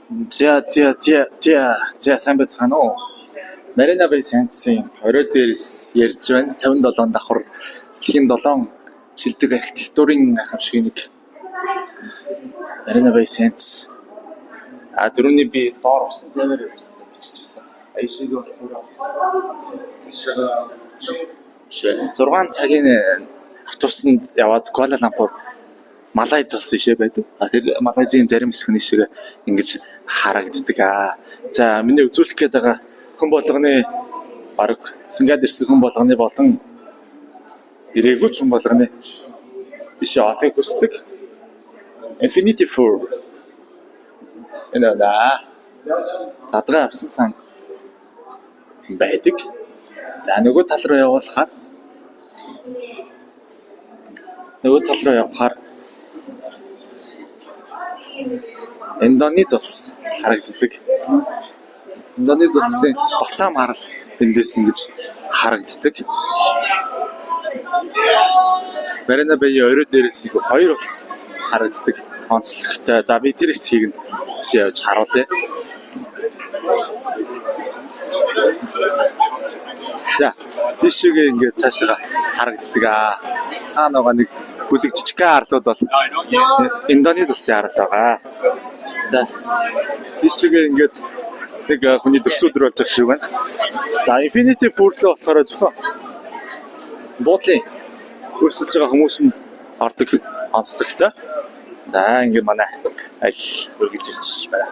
За сайн байцгаана уу? Marina Bay Sands-ийн орой дээрс ярьж байна. 57 давхар дэлхийн 7 шилдэг архитектурын гайхамшиг нэг Marina Bay Sands. Түрүүний би доор усан заваар биччихсэн. Айшиг болохоор 6 цагийн автобусанд яваад Куала Лумпур Малайз ус ишээ байдаг. Тэр Малайзын зарим хэсэг нь ишээ ингэж харагддаг. За миний үзүүлэх гээд байгаа хүн болгоны баг Сингад ирсэн хүн болгоны болон ирээгүй хүн болгоны ишээ атыг хүсдэг. Infinity Four. Энэ задгаа авсан сан байдаг. За нөгөө тал руу явуулахаар Индонез улс харагддаг. Индонез улсын Батам харал эндээс ингэж харагддаг. Marina Bay орой дээрээс их хоёр улс харагддаг. Онцлогтой. За би тэр хэсгийг нь явж харуулъя. За ишиг ингээд цаашаа харагддаг. Цаана байгаа нэг бүдэг жижигхэн арлууд бол Индонез улсын арал байгаа. За ишиг ингээд нэг хүний төрсөдөр болж байгаа шиг байна. За Infinity Pool руу болохоор зөвхөн буудлын өөрчлөж байгаа хүмүүс нь ордог онцлогтой. За ингээд манай аль үргэлжилж байна.